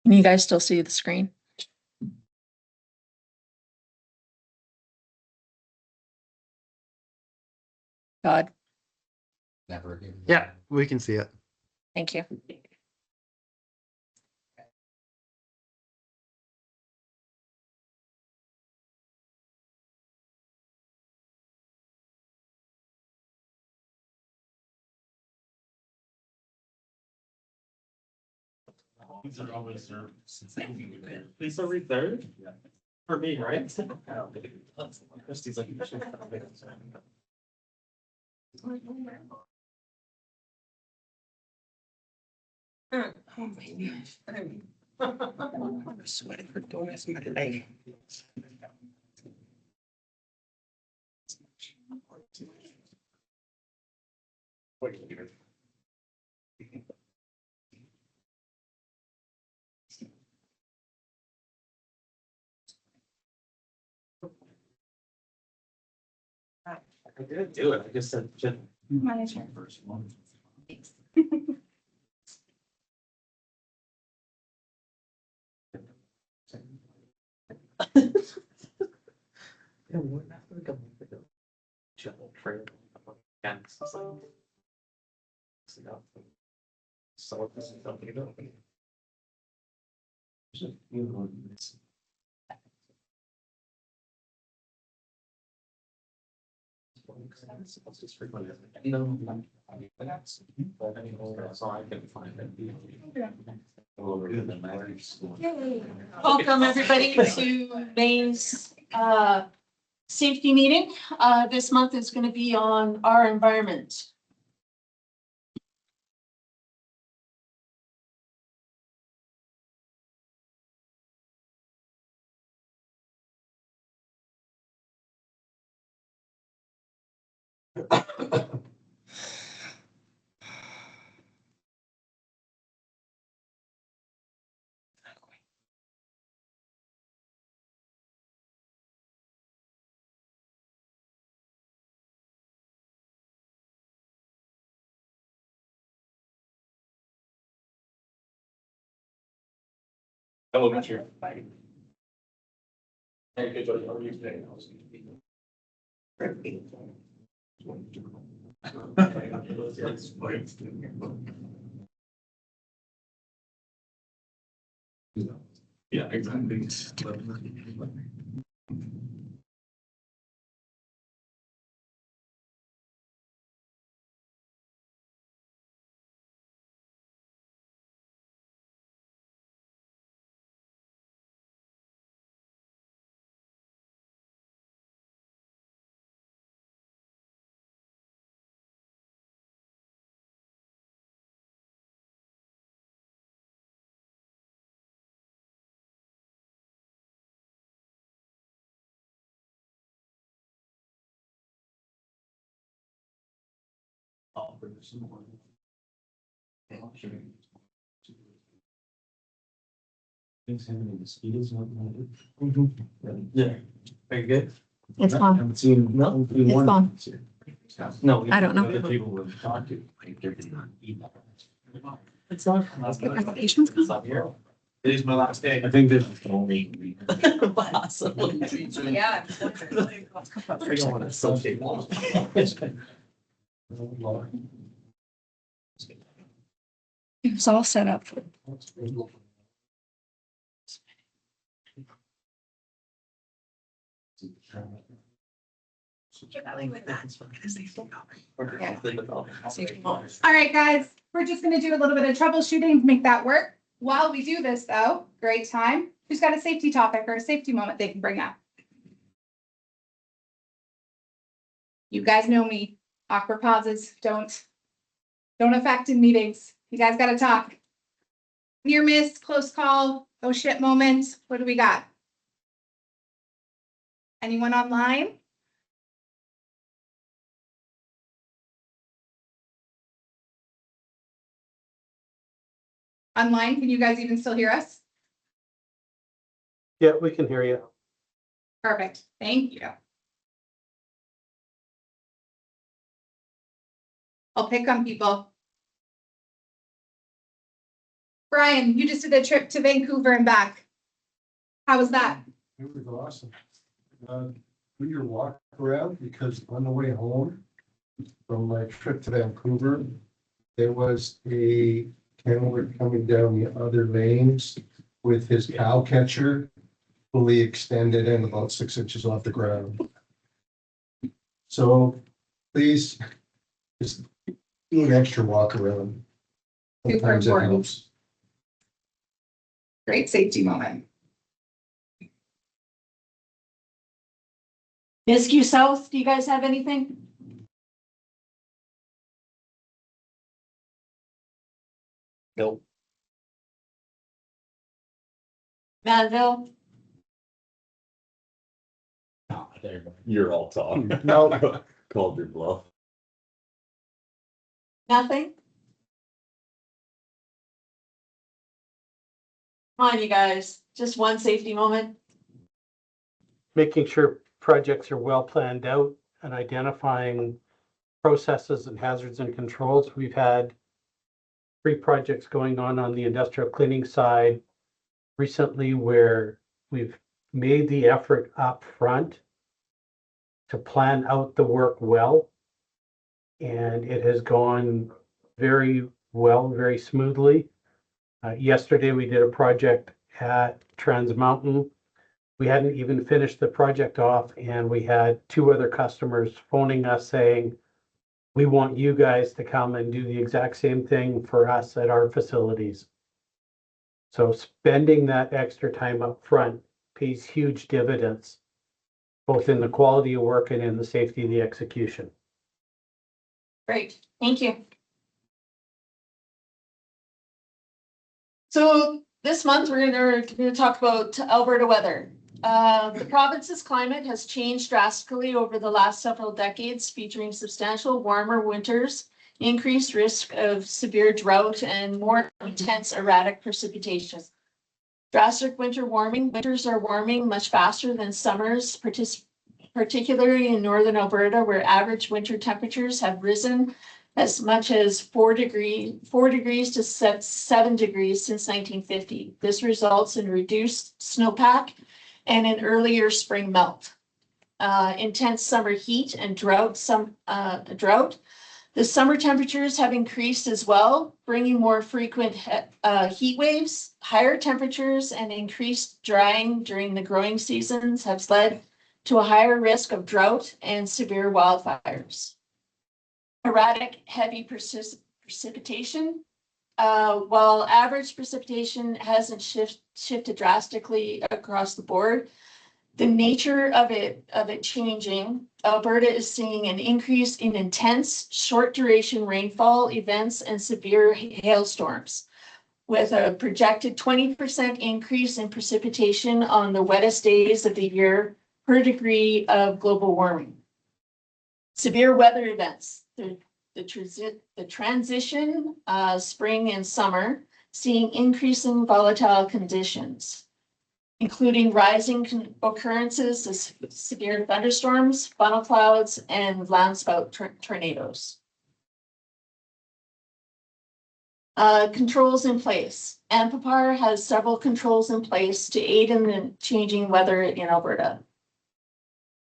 Can you guys still see the screen? Todd, Yeah, we can see it. thank you. These are always there. Lisa read third? For me, right? Christie's like. I'm sweating for doing this today. I didn't do it, I just said. My turn. First one. Yeah, we're not gonna go for the General trail. And it's like. So this is something about. No. So I can find it. Welcome, everybody, to Maine's safety meeting. This month is going to be on our environment. Hello, Richard. Hey, good job. How are you today? Yeah, exactly. I'll bring some more. Thanks, how many mosquitoes? Yeah, are you good? It's I on. haven't seen, no. It's on. No. I don't know. The people would talk to, like, they're not eating. It's on. Applications come. It's up here. It is my last day. I think this is the only. Awesome. Yeah. I don't want to associate. It was all set up. All right, guys, we're just gonna do a little bit of troubleshooting to make that work. While we do this, though, great time. Who's got a safety topic or a safety moment they can bring up? You guys know me. Awkward pauses don't affect in meetings. You guys gotta talk. Near miss, close call, oh shit moment. What do we got? Anyone online? Online, can you guys even still hear us? Yeah, we can hear you. Perfect, thank you. I'll pick on people. Brian, you just did a trip to Vancouver and back. How was that? It was awesome. Do your walk around because on the way home from my trip to Vancouver, there was a kennel coming down the other lanes with his cow catcher fully extended and about 6 inches off the ground. So please just do an extra walk around. Super Sometimes it important. helps. Great safety moment. Nisku South, do you guys have anything? Nope. Manville? You're all talking. No. Called your bluff. Nothing? Come on, you guys, just one safety moment. Making sure projects are well planned out and identifying processes and hazards and controls. We've had 3 projects going on the industrial cleaning side recently where we've made the effort up front to plan out the work well. And it has gone very well, very smoothly. Yesterday, we did a project at Trans Mountain. We hadn't even finished the project off, and we had 2 other customers phoning us saying, we want you guys to come and do the exact same thing for us at our facilities. So spending that extra time up front pays huge dividends, both in the quality of work and in the safety of the execution. Great, thank you. So this month, we're gonna talk about Alberta weather. The province's climate has changed drastically over the last several decades, featuring substantial warmer winters, increased risk of severe drought, and more intense erratic precipitation. Drastic winters are warming much faster than summers, particularly in northern Alberta, where average winter temperatures have risen as much as 4 degrees to 7 degrees since 1950. This results in reduced snowpack and an earlier spring melt. Intense summer heat and drought. The summer temperatures have increased as well, bringing more frequent heat waves. Higher temperatures and increased drying during the growing seasons have led to a higher risk of drought and severe wildfires. Erratic, heavy precipitation. While average precipitation hasn't shifted drastically across the board, the nature of it changing, Alberta is seeing an increase in intense, short duration rainfall events and severe hailstorms, with a projected 20% increase in precipitation on the wettest days of the year per degree of global warming. Severe weather events, the transition, spring and summer, seeing increasing volatile conditions, including rising occurrences of severe thunderstorms, funnel clouds, and landspout tornadoes. Controls in place. Ampipar has several controls in place to aid in the changing weather in Alberta.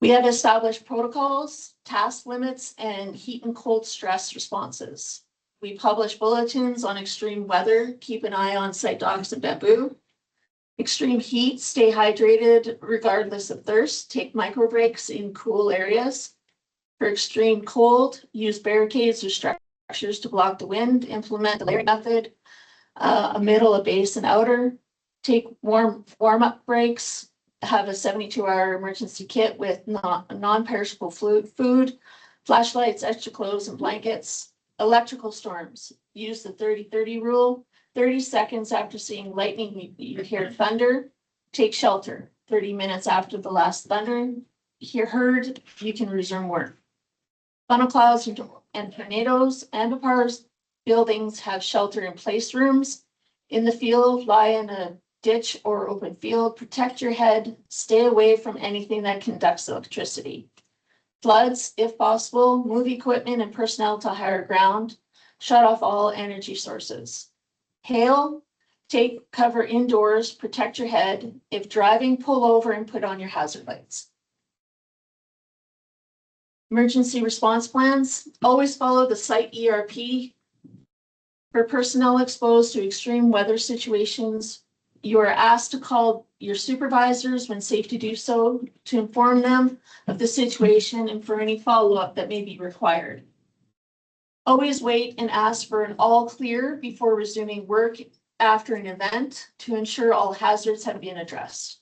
We have established protocols, task limits, and heat and cold stress responses. We publish bulletins on extreme weather, keep an eye on site dogs and bamboo. Extreme heat, stay hydrated regardless of thirst, take micro breaks in cool areas. For extreme cold, use barricades or structures to block the wind, implement the layering method, a middle, a base, and outer. Take warm-up breaks, have a 72-hour emergency kit with non-perishable food, flashlights, extra clothes, and blankets. Electrical storms, use the 30-30 rule. 30 seconds after seeing lightning, you hear thunder, take shelter. 30 minutes after the last thunder, heard, you can resume work. Funnel clouds and tornadoes. Ampipar's buildings have shelter-in-place rooms. In the field, lie in a ditch or open field, protect your head, stay away from anything that conducts electricity. Floods, if possible, move equipment and personnel to higher ground, shut off all energy sources. Hail, Take cover indoors, protect your head. If driving, pull over and put on your hazard lights. Emergency response plans, always follow the site ERP. For personnel exposed to extreme weather situations, you are asked to call your supervisors when safe to do so to inform them of the situation and for any follow-up that may be required. Always wait and ask for an all clear before resuming work after an event to ensure all hazards have been addressed.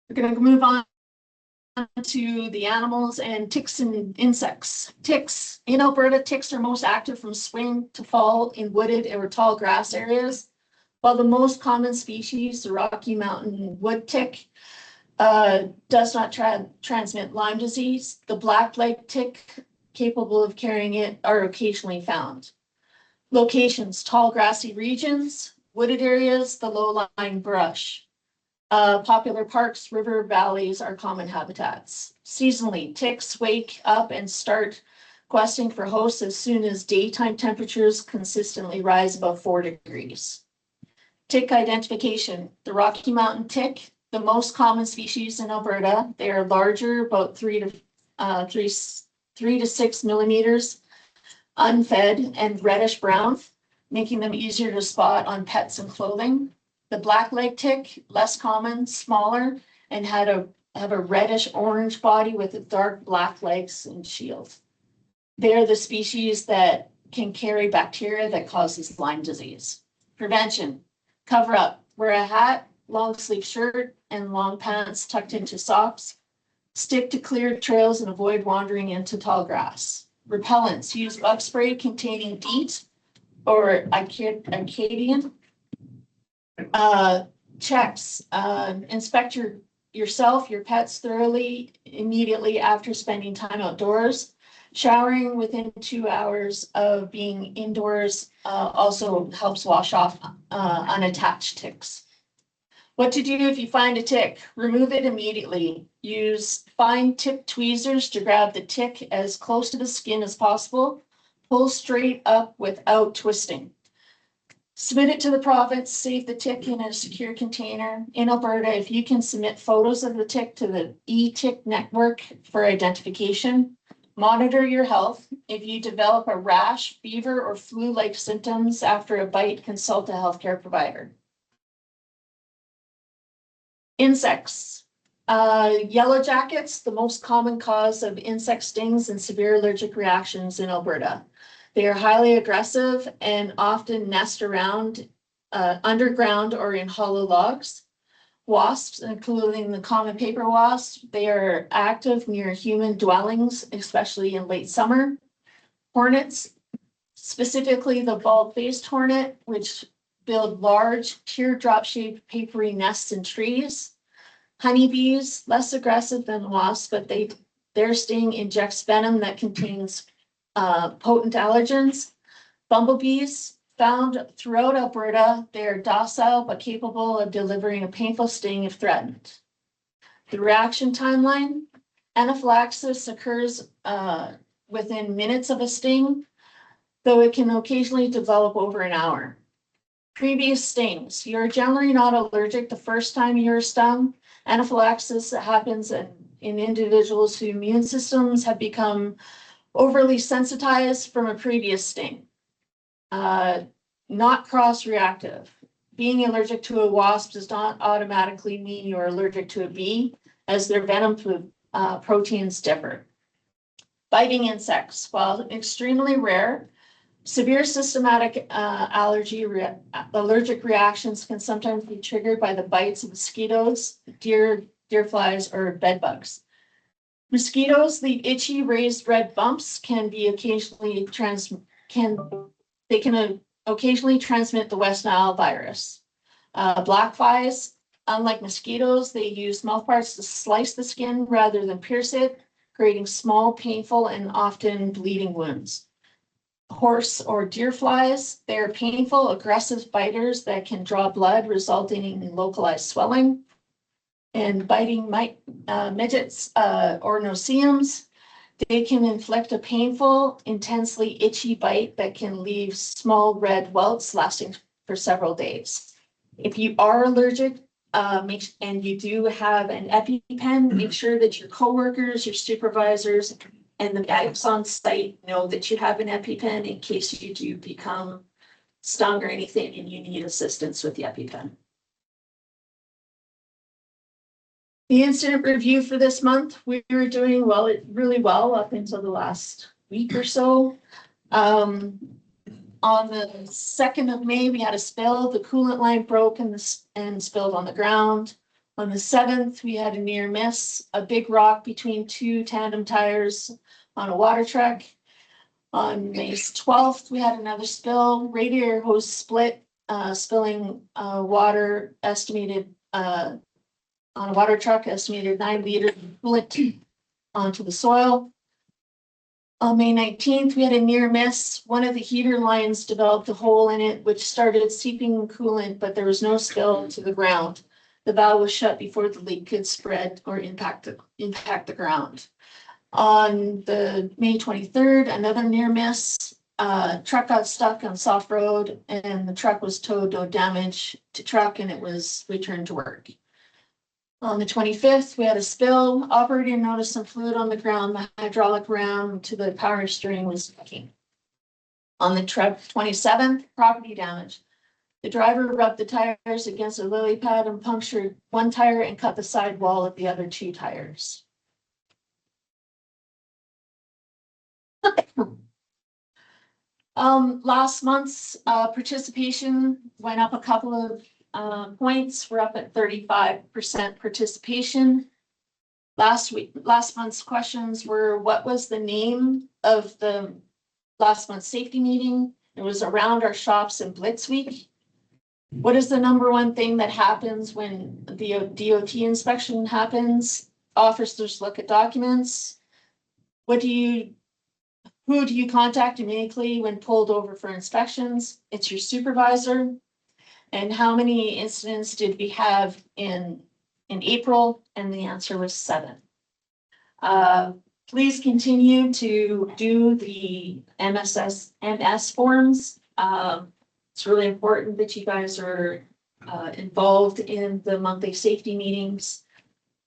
We're going to move on to the animals and ticks and insects. Ticks. In Alberta, ticks are most active from spring to fall in wooded or tall grass areas. While the most common species, the Rocky Mountain wood tick, does not transmit Lyme disease, the black leg tick capable of carrying it are occasionally found. Locations, tall grassy regions, wooded areas, the low-lying brush. Popular parks, river valleys are common habitats. Seasonally, ticks wake up and start questing for hosts as soon as daytime temperatures consistently rise above 4 degrees. Tick identification, the Rocky Mountain tick, the most common species in Alberta. They are larger, about 3 to 6 millimeters, unfed and reddish brown, making them easier to spot on pets and clothing. The blackleg tick, less common, smaller, and have a reddish orange body with dark black legs and shield. They are the species that can carry bacteria that causes Lyme disease. Prevention, cover up, wear a hat, long sleeve shirt, and long pants tucked into socks. Stick to cleared trails and avoid wandering into tall grass. Repellents, use bug spray containing DEET or Acadian. Checks, inspect yourself, your pets thoroughly immediately after spending time outdoors. Showering within 2 hours of being indoors also helps wash off unattached ticks. What to do if you find a tick? Remove it immediately. Use fine tip tweezers to grab the tick as close to the skin as possible. Pull straight up without twisting. Submit it to the province, save the tick in a secure container. In Alberta, if you can submit photos of the tick to the e-tick network for identification. Monitor your health. If you develop a rash, fever, or flu-like symptoms after a bite, consult a healthcare provider. Insects. Yellow jackets, the most common cause of insect stings and severe allergic reactions in Alberta. They are highly aggressive and often nest around underground or in hollow logs. Wasps, including the common paper wasp, they are active near human dwellings, especially in late summer. Hornets, specifically the bald-faced hornet, which build large teardrop-shaped papery nests in trees. Honeybees, less aggressive than wasps, but their sting injects venom that contains potent allergens. Bumblebees, found throughout Alberta, they are docile but capable of delivering a painful sting if threatened. The reaction timeline, anaphylaxis occurs within minutes of a sting, though it can occasionally develop over an hour. Previous stings, you're generally not allergic the first time you're stung. Anaphylaxis happens in individuals whose immune systems have become overly sensitized from a previous sting. Not cross-reactive. Being allergic to a wasp does not automatically mean you're allergic to a bee, as their venom proteins differ. Biting insects, while extremely rare, severe systematic allergic reactions can sometimes be triggered by the bites of mosquitoes, deer flies, or bed bugs. Mosquitoes, the itchy raised red bumps can occasionally transmit the West Nile virus. Black flies, unlike mosquitoes, they use mouthparts to slice the skin rather than pierce it, creating small, painful, and often bleeding wounds. Horse or deer flies, they are painful, aggressive biters that can draw blood, resulting in localized swelling. And biting midgets or noceums, They can inflict a painful, intensely itchy bite that can leave small red welts lasting for several days. If you are allergic, and you do have an EpiPen, make sure that your coworkers, your supervisors, and the guys on site know that you have an EpiPen in case you do become stung or anything and you need assistance with the EpiPen. The incident review for this month, we were doing really well up until the last week or so. On the 2nd of May, we had a spill. The coolant line broke and spilled on the ground. On the 7th, we had a near miss, a big rock between 2 tandem tires on a water truck. On May 12th, we had another spill, radiator hose split, spilling water estimated on a water truck, estimated 9 liters of coolant onto the soil. On May 19th, we had a near miss. One of the heater lines developed a hole in it, which started seeping coolant, but there was no spill to the ground. The valve was shut before the leak could spread or impact the ground. On the May 23rd, another near miss. Truck got stuck on soft road and the truck was towed, no damage to truck, and it was returned to work. On the 25th, we had a spill. Operator noticed some fluid on the ground. The hydraulic ram to the power steering was leaking. On the 27th, property damage. The driver rubbed the tires against a lily pad and punctured one tire and cut the side wall of the other 2 tires. Last month's participation went up a couple of points. We're up at 35% participation. Last month's questions were, what was the name of the last month's safety meeting? It was around our shops in Blitz Week. What is the number one thing that happens when the DOT inspection happens? Officers look at documents. Who do you contact immediately when pulled over for inspections? It's your supervisor. And how many incidents did we have in April? And the answer was 7. Please continue to do the MS forms. It's really important that you guys are involved in the monthly safety meetings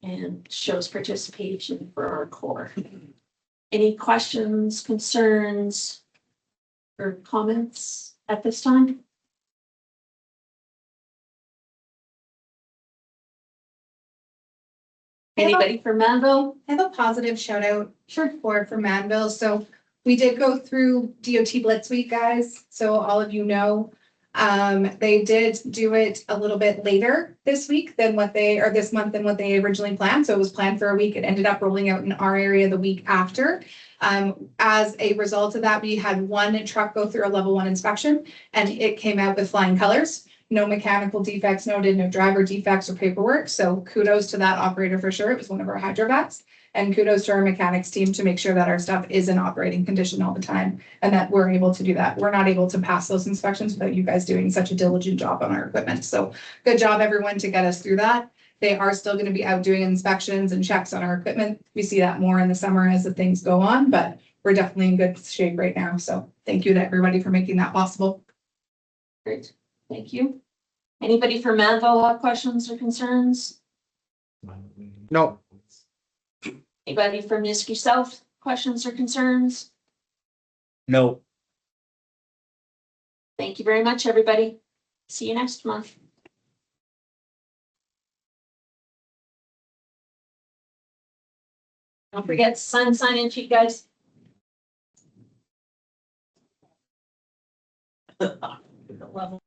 and shows participation for our core. Any questions, concerns, or comments at this time? Anybody from Manville? I have a positive shout out Sure. for Manville. So we did go through DOT Blitz Week, guys. So all of you know, they did do it a little bit later this week than this month than what they originally planned. So it was planned for a week. It ended up rolling out in our area the week after. As a result of that, we had one truck go through a level 1 inspection and it came out with flying colors. No mechanical defects noted, no driver defects or paperwork. So kudos to that operator for sure. It was one of our hydrovats. And kudos to our mechanics team to make sure that our stuff is in operating condition all the time and that we're able to do that. We're not able to pass those inspections without you guys doing such a diligent job on our equipment. So good job, everyone, to get us through that. They are still going to be out doing inspections and checks on our equipment. We see that more in the summer as the things go on, but we're definitely in good shape right now. So thank you to everybody for making that possible. Great, thank you. Anybody from Manville have questions or concerns? No. Anybody from Nisku South, questions or concerns? No. Thank you very much, everybody. See you next month. Don't forget to sign in sheet, guys. Level.